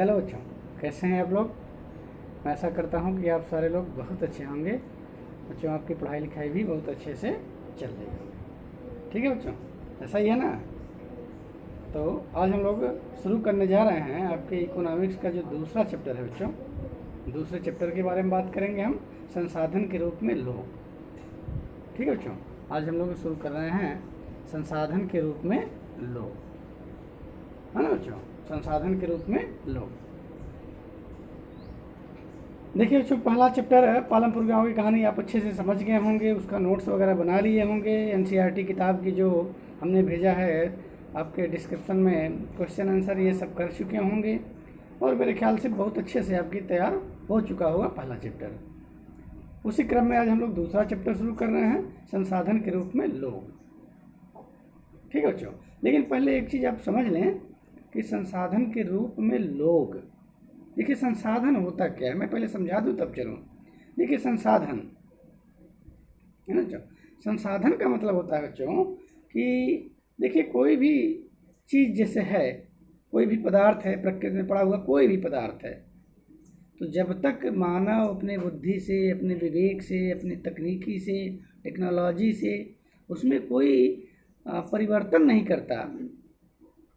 Hello बच्चों, कैसे हैं आप लोग। मैं आशा करता हूं कि आप सारे लोग बहुत अच्छे होंगे। बच्चों, आपकी पढ़ाई लिखाई भी बहुत अच्छे से चल रही है। ठीक है बच्चों, ऐसा ही है ना। तो आज हम लोग शुरू करने जा रहे हैं आपके इकोनॉमिक्स का जो दूसरा चैप्टर है बच्चों। दूसरे चैप्टर के बारे में बात करेंगे हम, संसाधन के रूप में लोग। ठीक है बच्चों, आज हम लोग शुरू कर रहे हैं संसाधन के रूप में लोग, है ना बच्चों। संसाधन के रूप में लोग। देखिए बच्चों, पहला चैप्टर है पालमपुर गांव की कहानी। आप अच्छे से समझ गए होंगे, उसका नोट्स वगैरह बना लिए होंगे। एनसीईआरटी किताब की जो हमने भेजा है आपके डिस्क्रिप्शन में, क्वेश्चन आंसर ये सब कर चुके होंगे और मेरे ख्याल से बहुत अच्छे से आपकी तैयार हो चुका होगा पहला चैप्टर। उसी क्रम में आज हम लोग दूसरा चैप्टर शुरू कर रहे हैं, संसाधन के रूप में लोग। ठीक है बच्चों, लेकिन पहले एक चीज़ आप समझ लें कि संसाधन के रूप में लोग, देखिए संसाधन होता क्या है, मैं पहले समझा दूं तब चलूँ। देखिए संसाधन है ना बच्चों, संसाधन का मतलब होता है बच्चों कि देखिए कोई भी चीज़ जैसे है, कोई भी पदार्थ है, प्रकृति में पड़ा हुआ कोई भी पदार्थ है, तो जब तक मानव अपने बुद्धि से, अपने विवेक से, अपनी तकनीकी से, टेक्नोलॉजी से उसमें कोई परिवर्तन नहीं करता,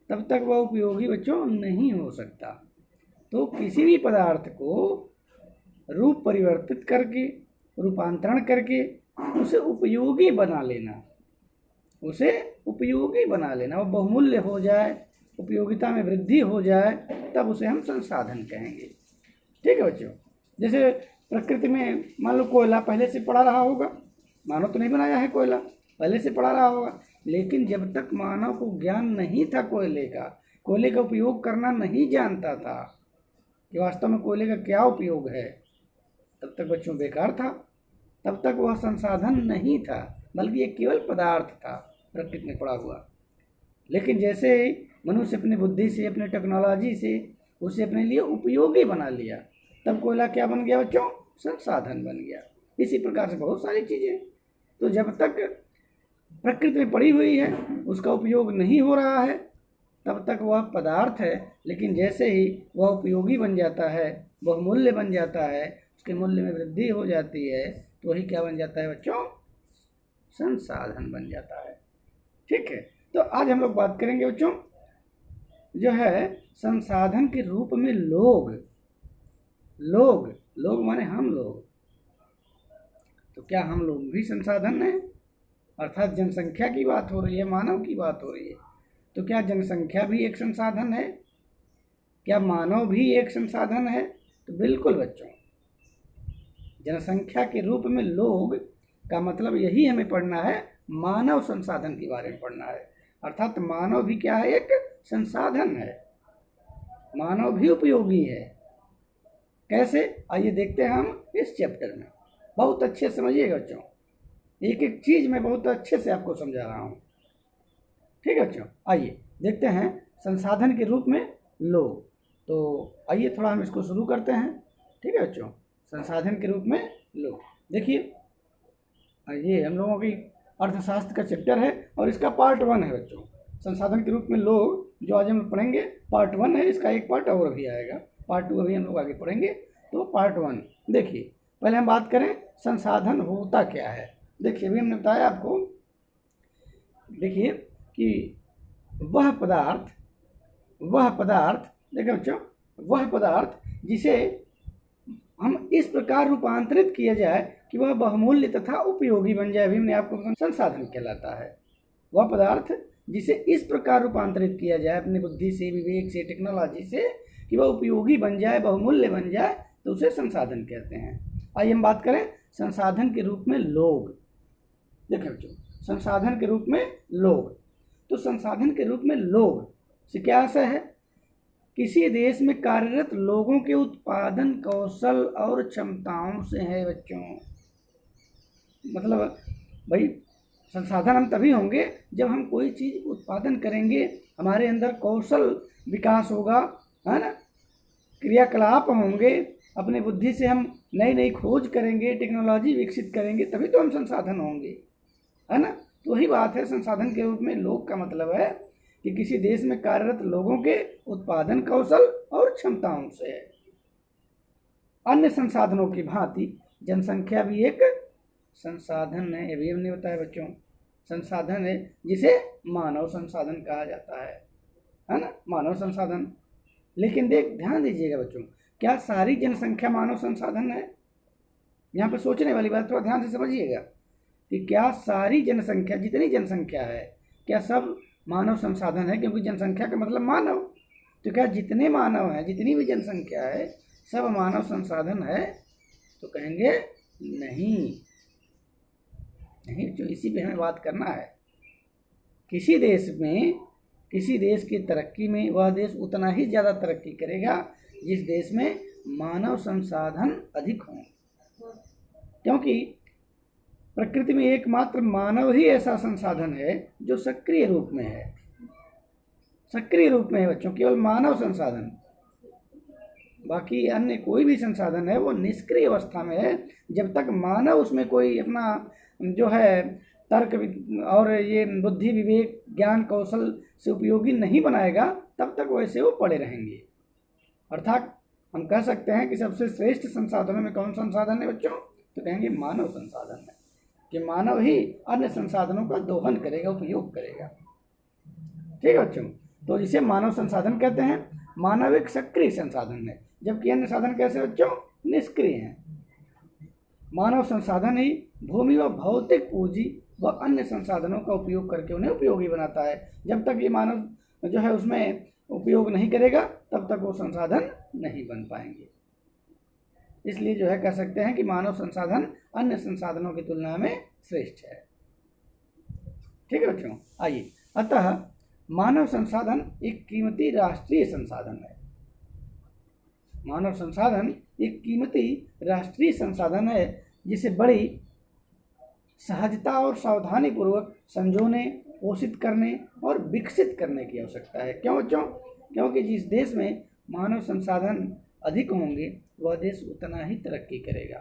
तब तक वह उपयोगी बच्चों नहीं हो सकता। तो किसी भी पदार्थ को रूप परिवर्तित करके, रूपांतरण करके उसे उपयोगी बना लेना, उसे उपयोगी बना लेना, वो बहुमूल्य हो जाए, उपयोगिता में वृद्धि हो जाए, तब उसे हम संसाधन कहेंगे। ठीक है बच्चों, जैसे प्रकृति में मान लो कोयला पहले से पड़ा रहा होगा, मानव तो नहीं बनाया है कोयला, पहले से पड़ा रहा होगा, लेकिन जब तक मानव को ज्ञान नहीं था कोयले का उपयोग करना नहीं जानता था कि वास्तव में कोयले का क्या उपयोग है, तब तक बच्चों बेकार था, तब तक वह संसाधन नहीं था, बल्कि एक केवल पदार्थ था प्रकृति में पड़ा हुआ। लेकिन जैसे ही मनुष्य अपनी बुद्धि से, अपने टेक्नोलॉजी से उसे अपने लिए उपयोगी बना लिया, तब कोयला क्या बन गया बच्चों, संसाधन बन गया। इसी प्रकार से बहुत सारी चीज़ें, तो जब तक प्रकृति में पड़ी हुई है, उसका उपयोग नहीं हो रहा है, तब तक वह पदार्थ है। लेकिन जैसे ही वह उपयोगी बन जाता है, बहुमूल्य बन जाता है, उसके मूल्य में वृद्धि हो जाती है, तो वही क्या बन जाता है बच्चों, संसाधन बन जाता है। ठीक है, तो आज हम लोग बात करेंगे बच्चों जो है संसाधन के रूप में लोग। लोग माने हम लोग। तो क्या हम लोग भी संसाधन हैं? अर्थात जनसंख्या की बात हो रही है, मानव की बात हो रही है, तो क्या जनसंख्या भी एक संसाधन है? क्या मानव भी एक संसाधन है? तो बिल्कुल बच्चों, जनसंख्या के रूप में लोग का मतलब यही हमें पढ़ना है, मानव संसाधन के बारे में पढ़ना है। अर्थात मानव भी क्या है, एक संसाधन है, मानव भी उपयोगी है। कैसे, आइए देखते हैं हम इस चैप्टर में। बहुत अच्छे से समझिएगा बच्चों, एक एक चीज़ मैं बहुत अच्छे से आपको समझा रहा हूँ। ठीक है बच्चों, आइए देखते हैं संसाधन के रूप में लोग। तो आइए थोड़ा हम इसको शुरू करते हैं। ठीक है बच्चों, संसाधन के रूप में लोग। देखिए ये हम लोगों की अर्थशास्त्र का चैप्टर है और इसका पार्ट 1 है बच्चों। संसाधन के रूप में लोग जो आज हम पढ़ेंगे पार्ट 1 है, इसका एक पार्ट और भी आएगा, पार्ट 2 अभी हम लोग आगे पढ़ेंगे। तो पार्ट 1 देखिए, पहले हम बात करें संसाधन होता क्या है। देखिए अभी हमने बताया आपको, देखिए कि वह पदार्थ देखिए बच्चों, वह पदार्थ जिसे हम इस प्रकार रूपांतरित किया जाए कि वह बहुमूल्य तथा उपयोगी बन जाए, भी हमने आपको संसाधन कहलाता है। वह पदार्थ जिसे इस प्रकार रूपांतरित किया जाए अपनी बुद्धि से, विवेक से, टेक्नोलॉजी से, कि वह उपयोगी बन जाए, बहुमूल्य बन जाए, तो उसे संसाधन कहते हैं। आइए हम बात करें संसाधन के रूप में लोग। देखिए बच्चों, संसाधन के रूप में लोग, तो संसाधन के रूप में लोग से क्या आशय है, किसी देश में कार्यरत लोगों के उत्पादन कौशल और क्षमताओं से है बच्चों। मतलब भाई संसाधन हम तभी होंगे जब हम कोई चीज़ उत्पादन करेंगे, हमारे अंदर कौशल विकास होगा, है ना, क्रियाकलाप होंगे, अपनी बुद्धि से हम नई नई खोज करेंगे, टेक्नोलॉजी विकसित करेंगे, तभी तो हम संसाधन होंगे, है ना। तो वही बात है, संसाधन के रूप में लोग का मतलब है कि किसी देश में कार्यरत लोगों के उत्पादन कौशल और क्षमताओं से है। अन्य संसाधनों की भांति जनसंख्या भी एक संसाधन है। ये भी हमने बताया बच्चों, संसाधन है जिसे मानव संसाधन कहा जाता है ना, मानव संसाधन। लेकिन ध्यान दीजिएगा बच्चों, क्या सारी जनसंख्या मानव संसाधन है? यहाँ पर सोचने वाली बात थोड़ा ध्यान से समझिएगा कि क्या सारी जनसंख्या, जितनी जनसंख्या है, क्या सब मानव संसाधन है? क्योंकि जनसंख्या का मतलब मानव, तो क्या जितने मानव हैं, जितनी भी जनसंख्या है, सब मानव संसाधन है? तो कहेंगे नहीं, नहीं। जो इसी पे हमें बात करना है। किसी देश की तरक्की में वह देश उतना ही ज़्यादा तरक्की करेगा जिस देश में मानव संसाधन अधिक हों, क्योंकि प्रकृति में एकमात्र मानव ही ऐसा संसाधन है जो सक्रिय रूप में है। सक्रिय रूप में है बच्चों, केवल मानव संसाधन। बाकी अन्य कोई भी संसाधन है वो निष्क्रिय अवस्था में है। जब तक मानव उसमें कोई अपना जो है तर्क और ये बुद्धि, विवेक, ज्ञान, कौशल से उपयोगी नहीं बनाएगा, तब तक वैसे वो पड़े रहेंगे। अर्थात हम कह सकते हैं कि सबसे श्रेष्ठ संसाधनों में कौन संसाधन है बच्चों? तो कहेंगे मानव संसाधन है, कि मानव ही अन्य संसाधनों का दोहन करेगा, उपयोग करेगा। ठीक है बच्चों, तो इसे मानव संसाधन कहते हैं। मानव एक सक्रिय संसाधन है, जबकि अन्य साधन कैसे बच्चों? निष्क्रिय हैं। मानव संसाधन ही भूमि व भौतिक पूंजी व अन्य संसाधनों का उपयोग करके उन्हें उपयोगी बनाता है। जब तक ये मानव जो है उसमें उपयोग नहीं करेगा, तब तक वो संसाधन नहीं बन पाएंगे। इसलिए जो है कह सकते हैं कि मानव संसाधन अन्य संसाधनों की तुलना में श्रेष्ठ है। ठीक है बच्चों, आइए। अतः मानव संसाधन एक कीमती राष्ट्रीय संसाधन है। मानव संसाधन एक कीमती राष्ट्रीय संसाधन है जिसे बड़ी सहजता और सावधानी पूर्वक संजोने, पोषित करने और विकसित करने की आवश्यकता है। क्यों बच्चों? क्योंकि जिस देश में मानव संसाधन अधिक होंगे वह देश उतना ही तरक्की करेगा,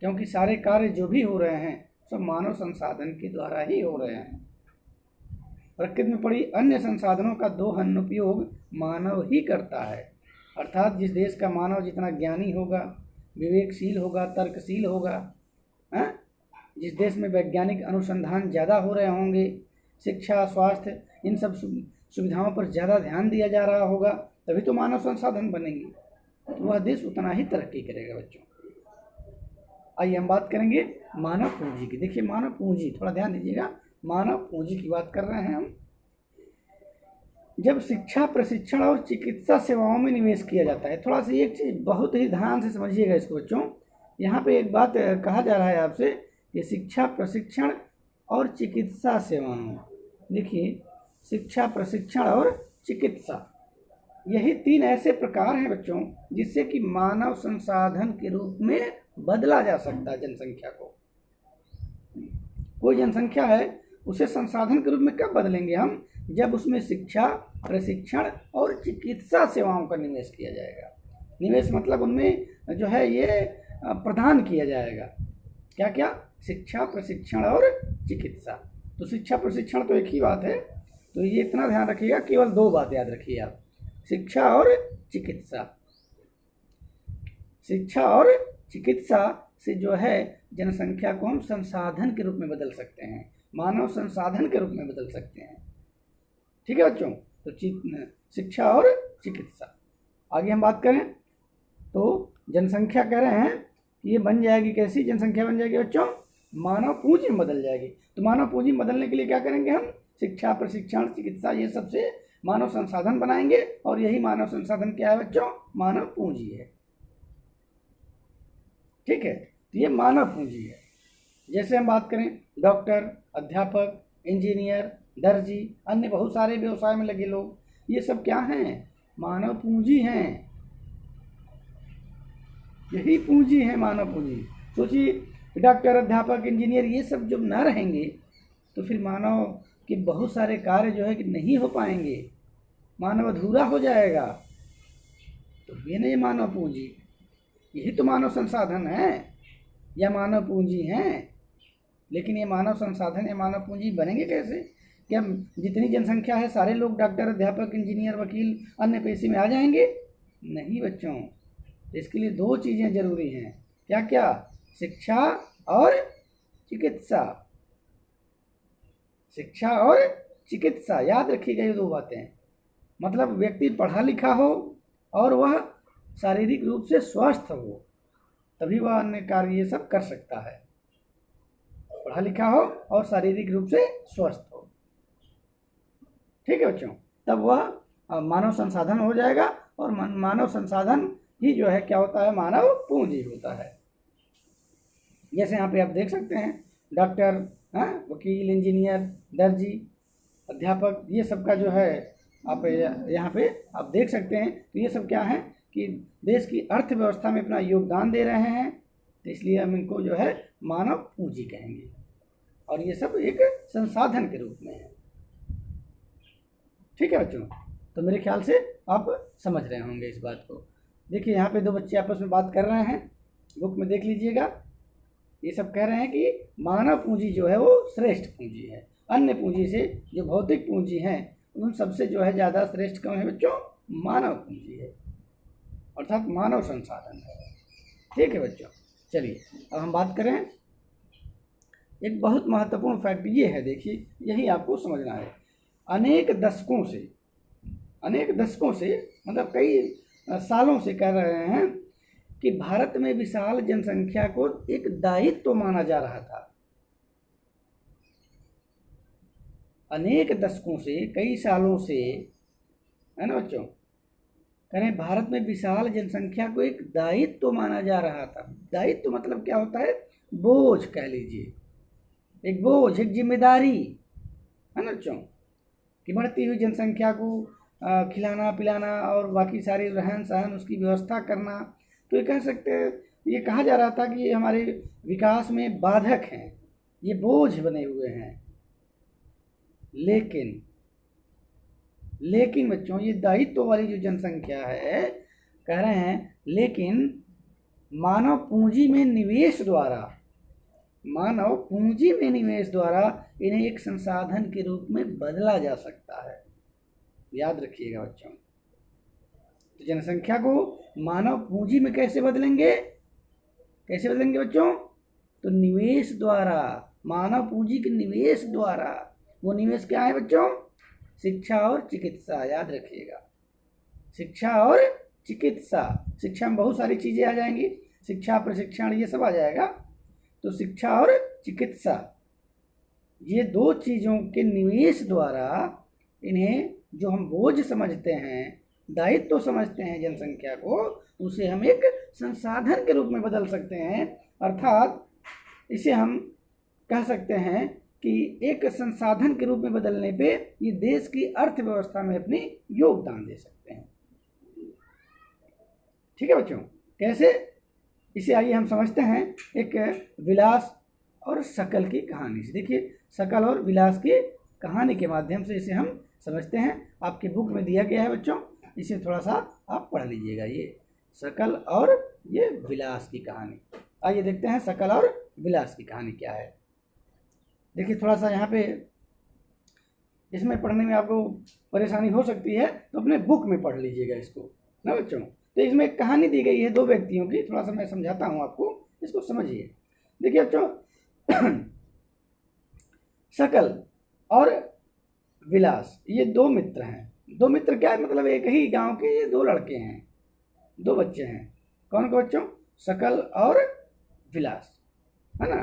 क्योंकि सारे कार्य जो भी हो रहे हैं सब मानव संसाधन के द्वारा ही हो रहे हैं। प्रकृति में पड़ी अन्य संसाधनों का दोहन उपयोग मानव ही करता है। अर्थात जिस देश का मानव जितना ज्ञानी होगा, विवेकशील होगा, तर्कशील होगा, जिस देश में वैज्ञानिक अनुसंधान ज़्यादा हो रहे होंगे, शिक्षा, स्वास्थ्य, इन सब सुविधाओं पर ज़्यादा ध्यान दिया जा रहा होगा, तभी तो मानव संसाधन बनेंगे, तो वह देश उतना ही तरक्की करेगा बच्चों। आइए हम बात करेंगे मानव पूंजी की। देखिए मानव पूंजी, थोड़ा ध्यान दीजिएगा, मानव पूंजी की बात कर रहे हैं हम। जब शिक्षा, प्रशिक्षण और चिकित्सा सेवाओं में निवेश किया जाता है, थोड़ा सा एक चीज़ बहुत ही ध्यान से समझिएगा इसको बच्चों। यहाँ पे एक बात कहा जा रहा है आपसे कि शिक्षा, प्रशिक्षण और चिकित्सा सेवाओं। देखिए शिक्षा, प्रशिक्षण और चिकित्सा, यही तीन ऐसे प्रकार हैं बच्चों जिससे कि मानव संसाधन के रूप में बदला जा सकता है जनसंख्या को। कोई जनसंख्या है उसे संसाधन के रूप में कब बदलेंगे हम? जब उसमें शिक्षा, प्रशिक्षण और चिकित्सा सेवाओं का निवेश किया जाएगा। निवेश मतलब उनमें जो है ये प्रदान किया जाएगा। क्या क्या? शिक्षा, प्रशिक्षण और चिकित्सा। तो शिक्षा, प्रशिक्षण तो एक ही बात है, तो ये इतना ध्यान रखिएगा, केवल दो बात याद रखिए आप, शिक्षा और चिकित्सा। शिक्षा और चिकित्सा से जो है जनसंख्या को हम संसाधन के रूप में बदल सकते हैं, मानव संसाधन के रूप में बदल सकते हैं। ठीक है बच्चों, तो शिक्षा और चिकित्सा। आगे हम बात करें तो जनसंख्या कह रहे हैं कि ये बन जाएगी, कैसी जनसंख्या बन जाएगी बच्चों? मानव पूंजी में बदल जाएगी। तो मानव पूंजी में बदलने के लिए क्या करेंगे हम? शिक्षा, प्रशिक्षण, चिकित्सा, ये सबसे मानव संसाधन बनाएंगे, और यही मानव संसाधन क्या है बच्चों? मानव पूंजी है। ठीक है, तो ये मानव पूंजी है। जैसे हम बात करें डॉक्टर, अध्यापक, इंजीनियर, दर्जी, अन्य बहुत सारे व्यवसाय में लगे लोग, ये सब क्या हैं? मानव पूंजी हैं। यही पूंजी है मानव पूंजी। सोचिए डॉक्टर, अध्यापक, इंजीनियर ये सब जब न रहेंगे तो फिर मानव के बहुत सारे कार्य जो है कि नहीं हो पाएंगे, मानव अधूरा हो जाएगा। तो ये नहीं मानव पूंजी, यही तो मानव संसाधन है या मानव पूंजी है। लेकिन ये मानव संसाधन या मानव पूंजी बनेंगे कैसे? क्या जितनी जनसंख्या है सारे लोग डॉक्टर, अध्यापक, इंजीनियर, वकील, अन्य पेशे में आ जाएंगे? नहीं बच्चों। तो इसके लिए दो चीज़ें जरूरी हैं। क्या क्या? शिक्षा और चिकित्सा। शिक्षा और चिकित्सा, याद रखिएगा ये दो बातें। मतलब व्यक्ति पढ़ा लिखा हो और वह शारीरिक रूप से स्वस्थ हो, तभी वह अन्य कार्य ये सब कर सकता है। पढ़ा लिखा हो और शारीरिक रूप से स्वस्थ हो, ठीक है बच्चों, तब वह मानव संसाधन हो जाएगा। और मानव संसाधन ही जो है क्या होता है? मानव पूंजी होता है। जैसे यहाँ पे आप देख सकते हैं डॉक्टर, वकील, इंजीनियर, दर्जी, अध्यापक, ये सब का जो है आप यहाँ पे आप देख सकते हैं। तो ये सब क्या है कि देश की अर्थव्यवस्था में अपना योगदान दे रहे हैं, तो इसलिए हम इनको जो है मानव पूंजी कहेंगे। और ये सब एक संसाधन के रूप में है, ठीक है बच्चों। तो मेरे ख्याल से आप समझ रहे होंगे इस बात को। देखिए यहाँ पे दो बच्चे आपस में बात कर रहे हैं, बुक में देख लीजिएगा। ये सब कह रहे हैं कि मानव पूंजी जो है वो श्रेष्ठ पूंजी है। अन्य पूंजी से जो भौतिक पूंजी है उन सबसे जो है ज़्यादा श्रेष्ठ कौन है बच्चों? मानव पूंजी है, अर्थात मानव संसाधन है, ठीक है बच्चों। चलिए अब हम बात करें, एक बहुत महत्वपूर्ण फैक्ट ये है, देखिए यही आपको समझना है। अनेक दशकों से मतलब कई सालों से कह रहे हैं कि भारत में विशाल जनसंख्या को एक दायित्व माना जा रहा था। अनेक दशकों से, कई सालों से, है ना बच्चों, कह रहे हैं भारत में विशाल जनसंख्या को एक दायित्व माना जा रहा था। दायित्व मतलब क्या होता है? बोझ कह लीजिए, एक बोझ, एक जिम्मेदारी, है ना बच्चों, कि बढ़ती हुई जनसंख्या को खिलाना पिलाना और बाकी सारी रहन सहन उसकी व्यवस्था करना। तो ये कह सकते हैं, ये कहा जा रहा था कि ये हमारे विकास में बाधक हैं, ये बोझ बने हुए हैं। लेकिन बच्चों ये दायित्व वाली जो जनसंख्या है, कह रहे हैं लेकिन मानव पूंजी में निवेश द्वारा इन्हें एक संसाधन के रूप में बदला जा सकता है। याद रखिएगा बच्चों। तो जनसंख्या को मानव पूंजी में कैसे बदलेंगे बच्चों? तो निवेश द्वारा, मानव पूंजी के निवेश द्वारा। वो निवेश क्या है बच्चों? शिक्षा और चिकित्सा, याद रखिएगा, शिक्षा और चिकित्सा। शिक्षा में बहुत सारी चीज़ें आ जाएंगी, शिक्षा, प्रशिक्षण, ये सब आ जाएगा। तो शिक्षा और चिकित्सा, ये दो चीज़ों के निवेश द्वारा इन्हें जो हम बोझ समझते हैं, दायित्व समझते हैं जनसंख्या को, उसे हम एक संसाधन के रूप में बदल सकते हैं। अर्थात इसे हम कह सकते हैं कि एक संसाधन के रूप में बदलने पे ये देश की अर्थव्यवस्था में अपनी योगदान दे सकते हैं, ठीक है बच्चों। कैसे? इसे आइए हम समझते हैं एक विलास और शकल की कहानी से। देखिए शकल और विलास की कहानी के माध्यम से इसे हम समझते हैं। आपके बुक में दिया गया है बच्चों, इसे थोड़ा सा आप पढ़ लीजिएगा। ये शकल और ये विलास की कहानी। आइए देखते हैं शकल और विलास की कहानी क्या है। देखिए थोड़ा सा यहाँ पे इसमें पढ़ने में आपको परेशानी हो सकती है, तो अपने बुक में पढ़ लीजिएगा इसको ना बच्चों। तो इसमें एक कहानी दी गई है दो व्यक्तियों की, थोड़ा सा मैं समझाता हूँ आपको, इसको समझिए। देखिए बच्चों शकल और विलास ये दो मित्र हैं। दो मित्र क्या है? मतलब एक ही गांव के ये दो लड़के हैं, दो बच्चे हैं। कौन के बच्चों? शकल और विलास, है ना।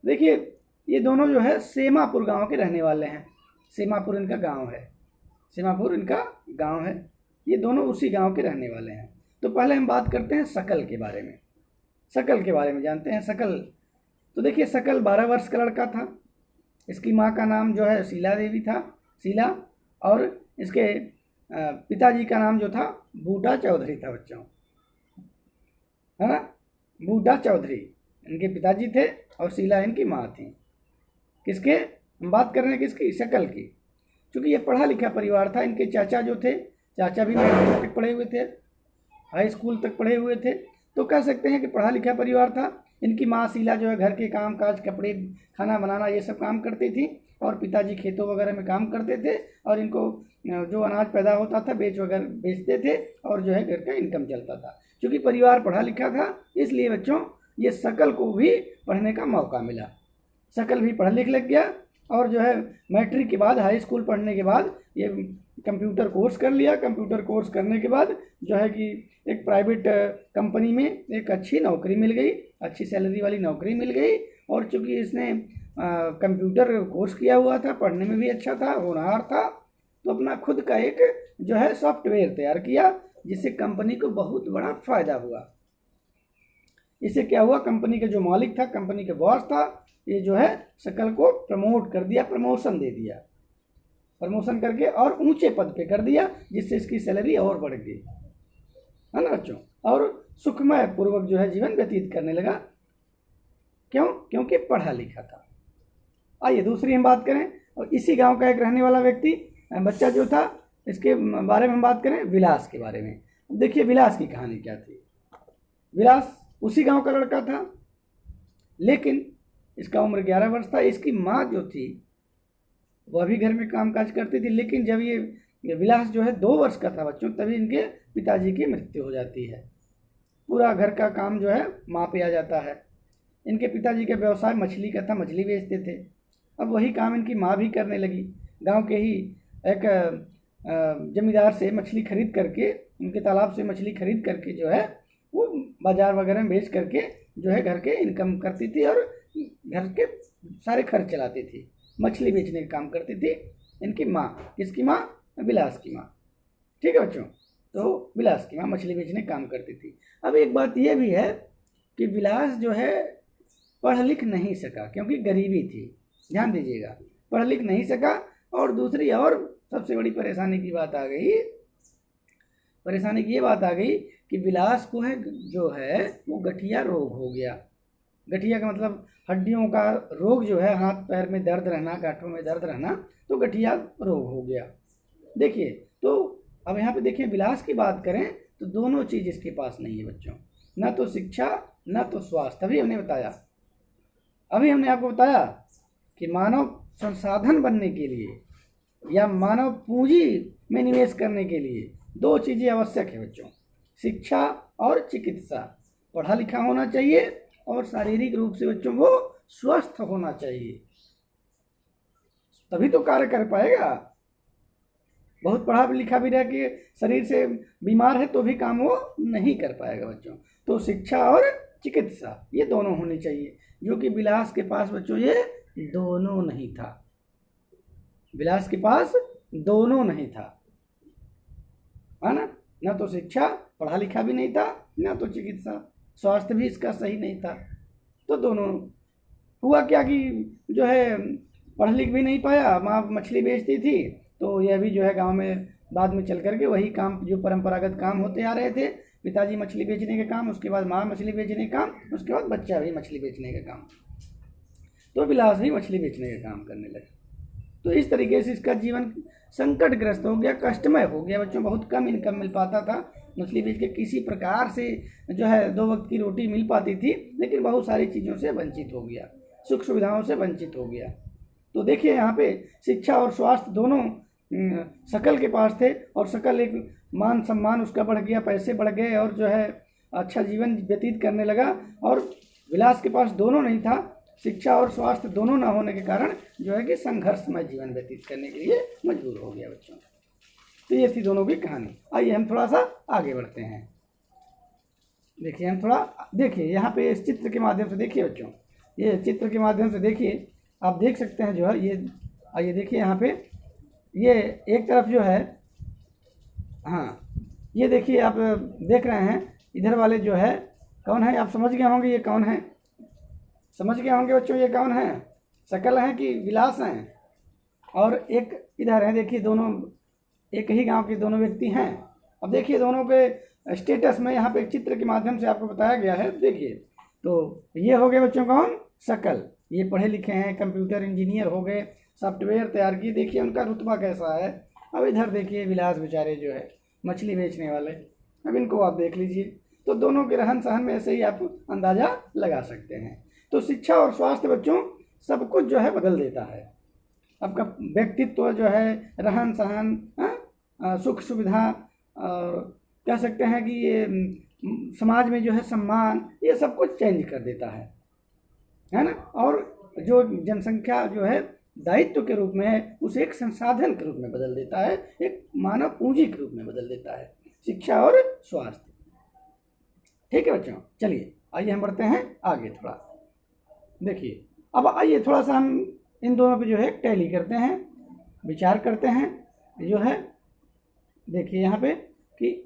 देखिए ये दोनों जो है सेमापुर गांव के रहने वाले हैं। सेमापुर इनका गांव है। ये दोनों उसी गांव के रहने वाले हैं। तो पहले हम बात करते हैं शकल के बारे में। शकल के बारे में जानते हैं। शकल, तो देखिए शकल 12 वर्ष का लड़का था। इसकी माँ का नाम जो है शीला देवी था, शीला, और इसके पिताजी का नाम जो था बूढ़ा चौधरी था बच्चों, है ना। बूढ़ा चौधरी इनके पिताजी थे और शीला इनकी माँ थी। किसके हम बात कर रहे हैं? किसकी? शकल की। क्योंकि ये पढ़ा लिखा परिवार था। इनके चाचा जो थे, चाचा भी मैट्रिक तक पढ़े हुए थे, हाई स्कूल तक पढ़े हुए थे। तो कह सकते हैं कि पढ़ा लिखा परिवार था। इनकी माँ शीला जो है घर के काम काज, कपड़े, खाना बनाना ये सब काम करती थी और पिताजी खेतों वगैरह में काम करते थे और इनको जो अनाज पैदा होता था बेचते थे और जो है घर का इनकम चलता था। क्योंकि परिवार पढ़ा लिखा था इसलिए बच्चों ये शकल को भी पढ़ने का मौका मिला। शकल भी पढ़ लिख गया और जो है मैट्रिक के बाद, हाई स्कूल पढ़ने के बाद ये कंप्यूटर कोर्स कर लिया। कंप्यूटर कोर्स करने के बाद जो है कि एक प्राइवेट कंपनी में एक अच्छी नौकरी मिल गई, अच्छी सैलरी वाली नौकरी मिल गई। और चूँकि इसने कंप्यूटर कोर्स किया हुआ था, पढ़ने में भी अच्छा था, होनहार था, तो अपना खुद का एक जो है सॉफ्टवेयर तैयार किया जिससे कंपनी को बहुत बड़ा फ़ायदा हुआ। इससे क्या हुआ, कंपनी का जो मालिक था, कंपनी के बॉस था, ये जो है शकल को प्रमोट कर दिया, प्रमोशन दे दिया, प्रमोशन करके और ऊंचे पद पे कर दिया जिससे इसकी सैलरी और बढ़ गई, है ना बच्चों। और सुखमय पूर्वक जो है जीवन व्यतीत करने लगा। क्यों? क्योंकि पढ़ा लिखा था। आइए दूसरी हम बात करें, और इसी गांव का एक रहने वाला व्यक्ति बच्चा जो था, इसके बारे में हम बात करें विलास के बारे में। देखिए विलास की कहानी क्या थी। विलास उसी गांव का लड़का था, लेकिन इसका उम्र 11 वर्ष था। इसकी माँ जो थी वह भी घर में काम काज करती थी, लेकिन जब ये विलास जो है 2 वर्ष का था बच्चों, तभी इनके पिताजी की मृत्यु हो जाती है। पूरा घर का काम जो है माँ पे आ जाता है। इनके पिताजी का व्यवसाय मछली का था, मछली बेचते थे। अब वही काम इनकी माँ भी करने लगी। गांव के ही एक जमींदार से मछली खरीद करके, उनके तालाब से मछली खरीद करके जो है वो बाजार वगैरह में बेच करके जो है घर के इनकम करती थी और घर के सारे खर्च चलाती थी। मछली बेचने का काम करती थी इनकी माँ। किसकी माँ? विलास की माँ। ठीक है बच्चों, तो विलास की माँ मछली बेचने का काम करती थी। अब एक बात यह भी है कि विलास जो है पढ़ लिख नहीं सका, क्योंकि गरीबी थी। ध्यान दीजिएगा, पढ़ लिख नहीं सका। और दूसरी और सबसे बड़ी परेशानी की बात आ गई, परेशानी की ये बात आ गई कि विलास को है जो है वो गठिया रोग हो गया। गठिया का मतलब हड्डियों का रोग जो है, हाथ पैर में दर्द रहना, गांठों में दर्द रहना, तो गठिया रोग हो गया। देखिए, तो अब यहाँ पे देखिए विलास की बात करें तो दोनों चीज़ इसके पास नहीं है बच्चों, ना तो शिक्षा ना तो स्वास्थ्य। अभी हमने आपको बताया कि मानव संसाधन बनने के लिए या मानव पूंजी में निवेश करने के लिए 2 चीज़ें आवश्यक है बच्चों, शिक्षा और चिकित्सा। पढ़ा लिखा होना चाहिए और शारीरिक रूप से बच्चों वो स्वस्थ होना चाहिए, तभी तो कार्य कर पाएगा। बहुत पढ़ा लिखा भी रह के शरीर से बीमार है तो भी काम वो नहीं कर पाएगा बच्चों। तो शिक्षा और चिकित्सा ये दोनों होनी चाहिए, जो कि विलास के पास बच्चों ये दोनों नहीं था। विलास के पास दोनों नहीं था, है ना तो शिक्षा, पढ़ा लिखा भी नहीं था, ना तो चिकित्सा, स्वास्थ्य भी इसका सही नहीं था। तो दोनों हुआ क्या कि जो है पढ़ लिख भी नहीं पाया, माँ मछली बेचती थी, तो यह भी जो है गांव में बाद में चल करके वही काम जो परंपरागत काम होते आ रहे थे, पिताजी मछली बेचने का काम, उसके बाद माँ मछली बेचने का काम, उसके बाद बच्चा भी मछली बेचने का काम, तो विलास भी मछली बेचने का काम करने लगे। तो इस तरीके से इसका जीवन संकटग्रस्त हो गया, कष्टमय हो गया बच्चों। बहुत कम इनकम मिल पाता था मछली बेच के, किसी प्रकार से जो है 2 वक्त की रोटी मिल पाती थी, लेकिन बहुत सारी चीज़ों से वंचित हो गया, सुख सुविधाओं से वंचित हो गया। तो देखिए यहाँ पे शिक्षा और स्वास्थ्य दोनों शकल के पास थे, और शकल एक मान सम्मान उसका बढ़ गया, पैसे बढ़ गए और जो है अच्छा जीवन व्यतीत करने लगा। और विलास के पास दोनों नहीं था, शिक्षा और स्वास्थ्य दोनों ना होने के कारण जो है कि संघर्षमय जीवन व्यतीत करने के लिए मजबूर हो गया बच्चों। तो ये थी दोनों की कहानी। आइए हम थोड़ा सा आगे बढ़ते हैं। देखिए हम थोड़ा देखिए यहाँ पे इस चित्र के माध्यम से देखिए बच्चों, ये चित्र के माध्यम से देखिए, आप देख सकते हैं जो है ये, आइए देखिए यहाँ पे ये एक तरफ जो है, हाँ ये देखिए आप देख रहे हैं, इधर वाले जो है कौन है, आप समझ गए होंगे ये कौन है, समझ गए होंगे बच्चों ये कौन है, शकल हैं कि विलास हैं। और एक इधर है, देखिए दोनों एक ही गांव के दोनों व्यक्ति हैं। अब देखिए दोनों के स्टेटस में यहाँ पे एक चित्र के माध्यम से आपको बताया गया है। देखिए तो ये हो गए बच्चों कौन, शकल, ये पढ़े लिखे हैं, कंप्यूटर इंजीनियर हो गए, सॉफ्टवेयर तैयार किए, देखिए उनका रुतबा कैसा है। अब इधर देखिए विलास बेचारे जो है मछली बेचने वाले, अब इनको आप देख लीजिए, तो दोनों के रहन सहन में ऐसे ही आप अंदाज़ा लगा सकते हैं। तो शिक्षा और स्वास्थ्य बच्चों सब कुछ जो है बदल देता है। आपका व्यक्तित्व जो है, रहन सहन, सुख सुविधा, और कह सकते हैं कि ये समाज में जो है सम्मान, ये सब कुछ चेंज कर देता है ना। और जो जनसंख्या जो है दायित्व के रूप में है, उसे एक संसाधन के रूप में बदल देता है, एक मानव पूंजी के रूप में बदल देता है, शिक्षा और स्वास्थ्य। ठीक है बच्चों, चलिए आइए हम बढ़ते हैं आगे थोड़ा। देखिए अब आइए थोड़ा सा हम इन दोनों पे जो है टैली करते हैं, विचार करते हैं। जो है देखिए यहाँ पे कि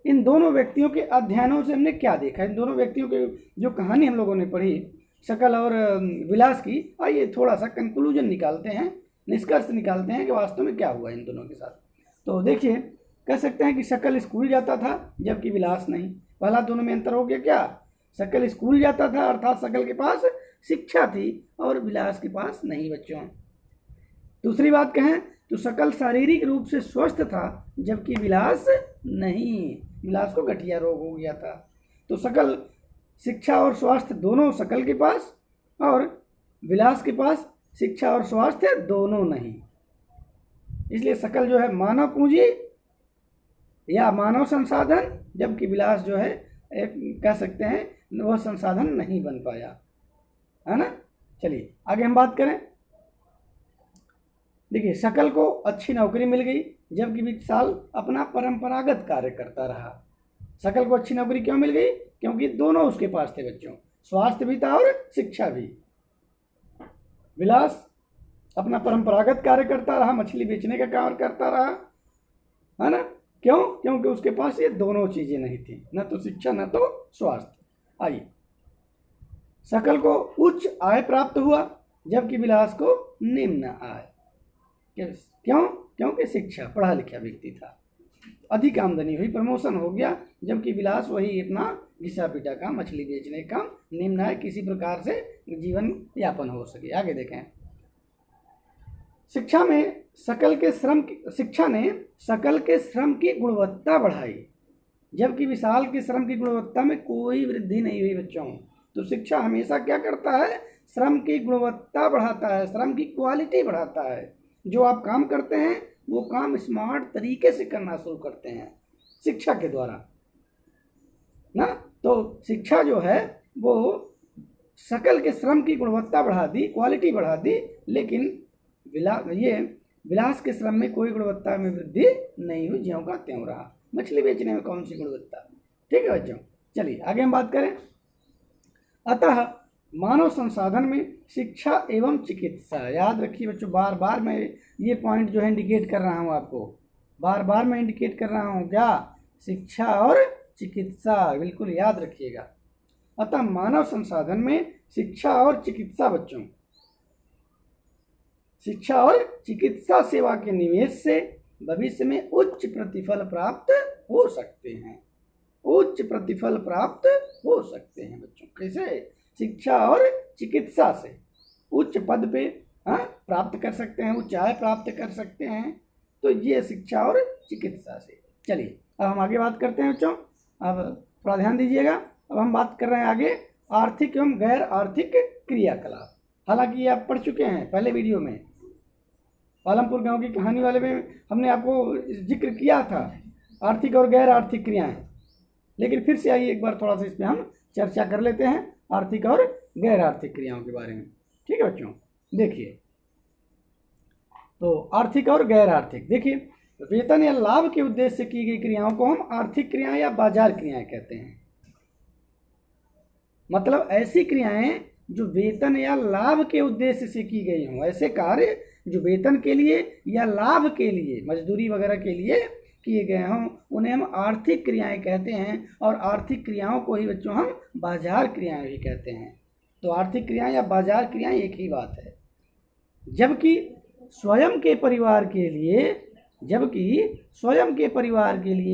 इन दोनों व्यक्तियों के अध्ययनों से हमने क्या देखा, इन दोनों व्यक्तियों के जो कहानी हम लोगों ने पढ़ी शकल और विलास की, आइए थोड़ा सा कंक्लूजन निकालते हैं, निष्कर्ष निकालते हैं कि वास्तव में क्या हुआ इन दोनों के साथ। तो देखिए कह सकते हैं कि शकल स्कूल जाता था जबकि विलास नहीं। पहला दोनों में अंतर हो गया क्या, शकल स्कूल जाता था अर्थात शकल के पास शिक्षा थी और विलास के पास नहीं बच्चों। दूसरी बात कहें तो शकल शारीरिक रूप से स्वस्थ था जबकि विलास नहीं, विलास को गठिया रोग हो गया था। तो शकल शिक्षा और स्वास्थ्य दोनों शकल के पास और विलास के पास शिक्षा और स्वास्थ्य दोनों नहीं। इसलिए शकल जो है मानव पूंजी या मानव संसाधन, जबकि विलास जो है एक कह सकते हैं वह संसाधन नहीं बन पाया, है ना। चलिए आगे हम बात करें। देखिए शकल को अच्छी नौकरी मिल गई जबकि विशाल अपना परंपरागत कार्य करता रहा। शकल को अच्छी नौकरी क्यों मिल गई, क्योंकि दोनों उसके पास थे बच्चों, स्वास्थ्य भी था और शिक्षा भी। विलास अपना परंपरागत कार्य करता रहा, मछली बेचने का कार्य करता रहा, है ना। क्यों, क्योंकि उसके पास ये दोनों चीजें नहीं थी, न तो शिक्षा न तो स्वास्थ्य। आइए शकल को उच्च आय प्राप्त हुआ जबकि विलास को निम्न आय। क्यों, क्योंकि शिक्षा, पढ़ा लिखा व्यक्ति था, अधिक आमदनी हुई, प्रमोशन हो गया, जबकि विलास वही अपना घिसा पिटा का मछली बेचने का, निम्न आय, किसी प्रकार से जीवन यापन हो सके। आगे देखें। शिक्षा ने शकल के श्रम की गुणवत्ता बढ़ाई जबकि विशाल के श्रम की गुणवत्ता में कोई वृद्धि नहीं हुई बच्चों। तो शिक्षा हमेशा क्या करता है, श्रम की गुणवत्ता बढ़ाता है, श्रम की क्वालिटी बढ़ाता है। जो आप काम करते हैं वो काम स्मार्ट तरीके से करना शुरू करते हैं शिक्षा के द्वारा ना। तो शिक्षा जो है वो शकल के श्रम की गुणवत्ता बढ़ा दी, क्वालिटी बढ़ा दी, लेकिन विलास के श्रम में कोई गुणवत्ता में वृद्धि नहीं हुई, ज्यों का त्यों रहा। मछली बेचने में कौन सी गुणवत्ता। ठीक है बच्चों, चलिए आगे हम बात करें। अतः मानव संसाधन में शिक्षा एवं चिकित्सा, याद रखिए बच्चों, बार बार मैं ये पॉइंट जो है इंडिकेट कर रहा हूँ आपको, बार बार मैं इंडिकेट कर रहा हूँ क्या, शिक्षा और चिकित्सा, बिल्कुल याद रखिएगा। अतः मानव संसाधन में शिक्षा और चिकित्सा बच्चों, शिक्षा और चिकित्सा सेवा के निवेश से भविष्य में उच्च प्रतिफल प्राप्त हो सकते हैं, उच्च प्रतिफल प्राप्त हो सकते हैं बच्चों। कैसे, शिक्षा और चिकित्सा से उच्च पद पे प्राप्त कर सकते हैं, उच्च आय प्राप्त कर सकते हैं। तो ये शिक्षा और चिकित्सा से। चलिए अब हम आगे बात करते हैं बच्चों, अब थोड़ा ध्यान दीजिएगा। अब हम बात कर रहे हैं आगे आर्थिक एवं गैर आर्थिक क्रियाकलाप। हालांकि ये आप पढ़ चुके हैं पहले वीडियो में, पालमपुर गांव की कहानी वाले में हमने आपको जिक्र किया था आर्थिक और गैर आर्थिक क्रियाएं, लेकिन फिर से आइए एक बार थोड़ा सा इस पर हम चर्चा कर लेते हैं आर्थिक और गैर आर्थिक क्रियाओं के बारे में। ठीक है बच्चों, देखिए तो आर्थिक और गैर आर्थिक, देखिए वेतन या लाभ के उद्देश्य से की गई क्रियाओं को हम आर्थिक क्रियाएं या बाजार क्रियाएं कहते हैं। मतलब ऐसी क्रियाएं जो वेतन या लाभ के उद्देश्य से की गई हों, ऐसे कार्य जो वेतन के लिए या लाभ के लिए, मजदूरी वगैरह के लिए किए गए हों, उन्हें हम आर्थिक क्रियाएं कहते हैं। और आर्थिक क्रियाओं को ही बच्चों हम बाजार क्रियाएं भी कहते हैं। तो आर्थिक क्रियाएं या बाजार क्रियाएं एक ही बात है। जबकि स्वयं के परिवार के लिए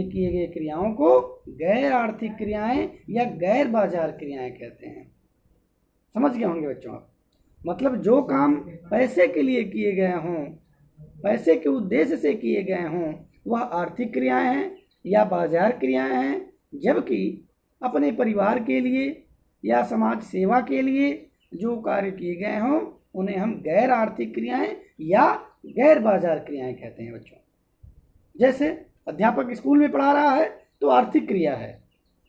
किए गए क्रियाओं को गैर आर्थिक क्रियाएं या गैर बाजार क्रियाएं कहते हैं। समझ गए होंगे बच्चों आप। मतलब जो काम पैसे के लिए किए गए हों, पैसे के उद्देश्य से किए गए हों, वह आर्थिक क्रियाएं हैं या बाजार क्रियाएं हैं। जबकि अपने परिवार के लिए या समाज सेवा के लिए जो कार्य किए गए हों उन्हें हम गैर आर्थिक क्रियाएं या गैर बाजार क्रियाएं कहते हैं बच्चों। जैसे अध्यापक स्कूल में पढ़ा रहा है तो आर्थिक क्रिया है,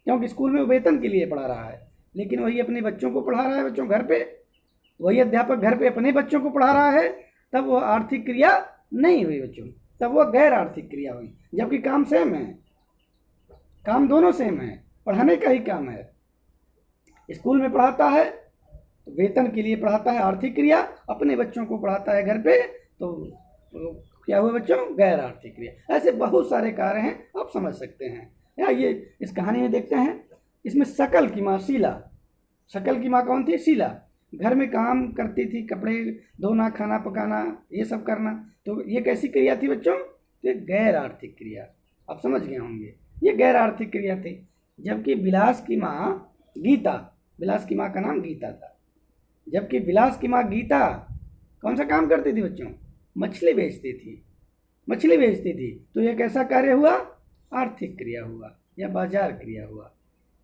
क्योंकि स्कूल में वो वेतन के लिए पढ़ा रहा है, लेकिन वही अपने बच्चों को पढ़ा रहा है बच्चों घर पे, वही अध्यापक घर पे अपने बच्चों को पढ़ा रहा है, तब वो आर्थिक क्रिया नहीं हुई बच्चों, तब वो गैर आर्थिक क्रिया हुई। जबकि काम सेम है, काम दोनों सेम है, पढ़ाने का ही काम है। स्कूल में पढ़ाता है तो वेतन के लिए पढ़ाता है, आर्थिक क्रिया। अपने बच्चों को पढ़ाता है घर पे तो क्या हुआ बच्चों, गैर आर्थिक क्रिया। ऐसे बहुत सारे कार्य हैं, आप समझ सकते हैं। या ये इस कहानी में देखते हैं, इसमें शकल की माँ शीला, शकल की माँ कौन थी, शीला, घर में काम करती थी, कपड़े धोना, खाना पकाना, ये सब करना। तो ये कैसी क्रिया थी बच्चों, तो ये गैर आर्थिक क्रिया, आप समझ गए होंगे, ये गैर आर्थिक क्रिया थी। जबकि विलास की माँ गीता, विलास की माँ का नाम गीता था, जबकि विलास की माँ गीता कौन सा काम करती थी बच्चों, मछली बेचती थी, मछली बेचती थी। तो यह कैसा कार्य हुआ, आर्थिक क्रिया हुआ या बाजार क्रिया हुआ।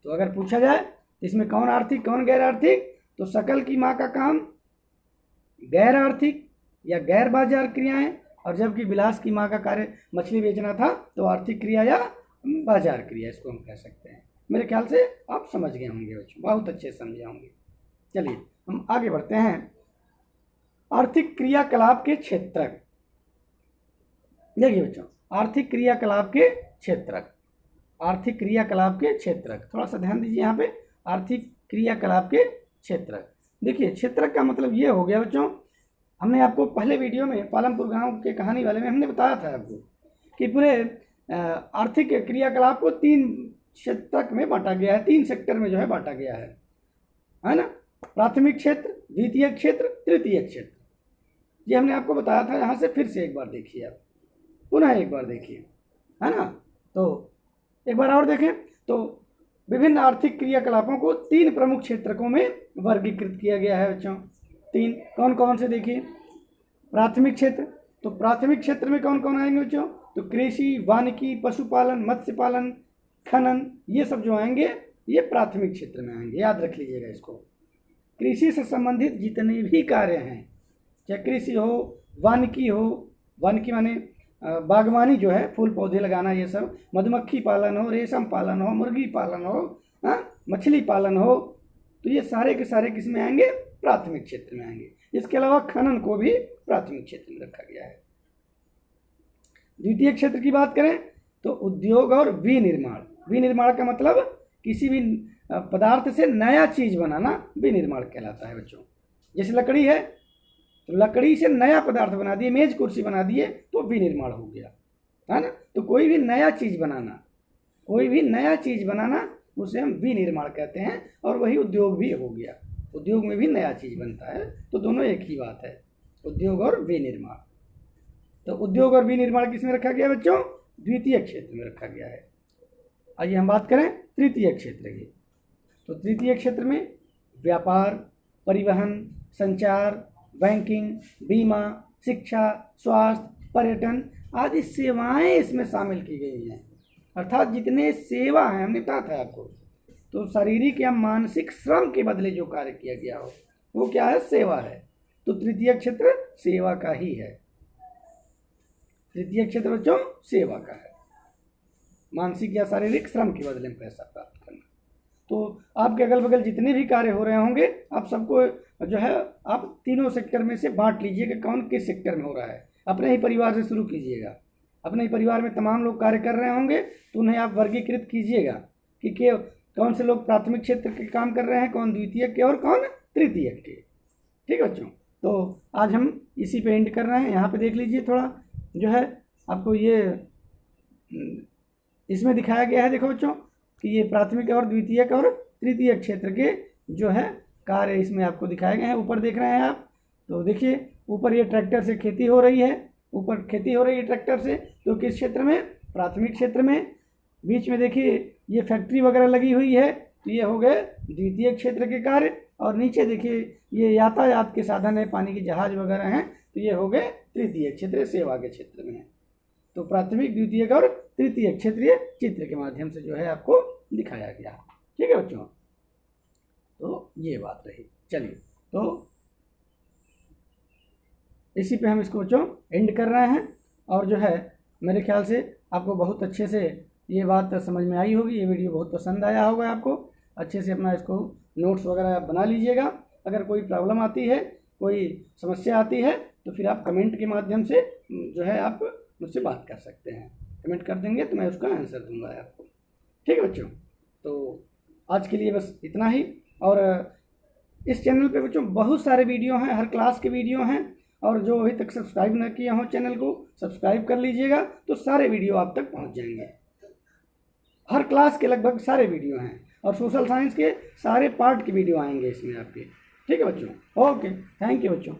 तो अगर पूछा जाए इसमें कौन आर्थिक कौन गैर आर्थिक, तो शकल की माँ का काम गैर आर्थिक या गैर बाजार क्रियाएं, और जबकि विलास की माँ का कार्य मछली बेचना था तो आर्थिक क्रिया या बाजार क्रिया, इसको हम कह सकते हैं। मेरे ख्याल से आप समझ गए होंगे बच्चों, बहुत अच्छे समझे होंगे। चलिए हम आगे बढ़ते हैं। आर्थिक क्रियाकलाप के क्षेत्रक, देखिए बच्चों, आर्थिक क्रियाकलाप के क्षेत्रक, आर्थिक क्रियाकलाप के क्षेत्रक, थोड़ा सा ध्यान दीजिए यहाँ पे, आर्थिक क्रियाकलाप के क्षेत्रक। देखिए क्षेत्रक का मतलब ये हो गया बच्चों, हमने आपको पहले वीडियो में पालमपुर गांव के कहानी वाले में हमने बताया था आपको कि पूरे आर्थिक क्रियाकलाप को 3 क्षेत्रक में बांटा गया है, 3 सेक्टर में जो है बांटा गया है ना। प्राथमिक क्षेत्र, द्वितीय क्षेत्र, तृतीय क्षेत्र, ये हमने आपको बताया था। यहाँ से फिर से एक बार देखिए, आप पुनः एक बार देखिए, है ना। तो एक बार और देखें तो विभिन्न आर्थिक क्रियाकलापों को 3 प्रमुख क्षेत्रकों में वर्गीकृत किया गया है बच्चों। 3 कौन कौन से, देखिए प्राथमिक क्षेत्र, तो प्राथमिक क्षेत्र में कौन कौन आएंगे बच्चों, तो कृषि, वानिकी, पशुपालन, मत्स्य पालन, खनन, ये सब जो आएंगे ये प्राथमिक क्षेत्र में आएंगे, याद रख लीजिएगा इसको। कृषि से संबंधित जितने भी कार्य हैं, चाहे कृषि हो, वानिकी हो, वानिकी माने बागवानी जो है, फूल पौधे लगाना, ये सब, मधुमक्खी पालन हो, रेशम पालन हो, मुर्गी पालन हो, मछली पालन हो, तो ये सारे के सारे किस में आएंगे, प्राथमिक क्षेत्र में आएंगे। इसके अलावा खनन को भी प्राथमिक क्षेत्र में रखा गया है। द्वितीय क्षेत्र की बात करें तो उद्योग और विनिर्माण, विनिर्माण का मतलब किसी भी पदार्थ से नया चीज बनाना विनिर्माण कहलाता है बच्चों। जैसे लकड़ी है तो लकड़ी से नया पदार्थ बना दिए, मेज कुर्सी बना दिए, तो विनिर्माण हो गया, है ना। तो कोई भी नया चीज बनाना, कोई भी नया चीज बनाना उसे हम विनिर्माण कहते हैं, और वही उद्योग भी हो गया, उद्योग में भी नया चीज बनता है। तो दोनों एक ही बात है, उद्योग और विनिर्माण। तो उद्योग और विनिर्माण किस में रखा गया बच्चों, द्वितीय क्षेत्र में रखा गया है। आइए हम बात करें तृतीय क्षेत्र की। तो तृतीय क्षेत्र में व्यापार, परिवहन, संचार, बैंकिंग, बीमा, शिक्षा, स्वास्थ्य, पर्यटन आदि सेवाएं इसमें शामिल की गई हैं। अर्थात जितने सेवा हैं, हमने बताया था आपको, तो शारीरिक या मानसिक श्रम के बदले जो कार्य किया गया हो वो क्या है, सेवा है। तो तृतीय क्षेत्र सेवा का ही है, तृतीय क्षेत्र बच्चों सेवा का है, मानसिक या शारीरिक श्रम के बदले में पैसा प्राप्त करना। तो आपके अगल बगल जितने भी कार्य हो रहे होंगे, आप सबको जो है आप तीनों सेक्टर में से बांट लीजिए कि कौन किस सेक्टर में हो रहा है। अपने ही परिवार से शुरू कीजिएगा, अपने ही परिवार में तमाम लोग कार्य कर रहे होंगे तो उन्हें आप वर्गीकृत कीजिएगा कि कौन से लोग प्राथमिक क्षेत्र के काम कर रहे हैं, कौन द्वितीय के और कौन तृतीय के। ठीक है बच्चों, तो आज हम इसी पे एंड कर रहे हैं। यहाँ पे देख लीजिए थोड़ा जो है आपको ये इसमें दिखाया गया है, देखो बच्चों कि ये प्राथमिक और द्वितीय और तृतीय क्षेत्र के जो है कार्य इसमें आपको दिखाए गए हैं। ऊपर देख रहे हैं आप, तो देखिए ऊपर ये ट्रैक्टर से खेती हो रही है, ऊपर खेती हो रही है ट्रैक्टर से, तो किस क्षेत्र में, प्राथमिक क्षेत्र में। बीच में देखिए ये फैक्ट्री वगैरह लगी हुई है, तो ये हो गए द्वितीय क्षेत्र के कार्य। और नीचे देखिए ये यातायात के साधन है, पानी के जहाज वगैरह हैं, तो ये हो गए तृतीय क्षेत्र, सेवा के क्षेत्र में है। तो प्राथमिक, द्वितीय और तृतीय क्षेत्रीय चित्र के माध्यम से जो है आपको दिखाया गया। ठीक है बच्चों, तो ये बात रही। चलिए, तो इसी पे हम इसको बच्चों एंड कर रहे हैं। और जो है मेरे ख्याल से आपको बहुत अच्छे से ये बात समझ में आई होगी, ये वीडियो बहुत पसंद आया होगा आपको। अच्छे से अपना इसको नोट्स वगैरह आप बना लीजिएगा। अगर कोई प्रॉब्लम आती है, कोई समस्या आती है, तो फिर आप कमेंट के माध्यम से जो है आप मुझसे बात कर सकते हैं। कमेंट कर देंगे तो मैं उसका आंसर दूंगा आपको। ठीक है बच्चों, तो आज के लिए बस इतना ही। और इस चैनल पे बच्चों बहुत सारे वीडियो हैं, हर क्लास के वीडियो हैं। और जो अभी तक सब्सक्राइब न किए हों चैनल को, सब्सक्राइब कर लीजिएगा, तो सारे वीडियो आप तक पहुंच जाएंगे। हर क्लास के लगभग सारे वीडियो हैं, और सोशल साइंस के सारे पार्ट के वीडियो आएंगे इसमें आपके। ठीक है बच्चों, ओके, थैंक यू बच्चों।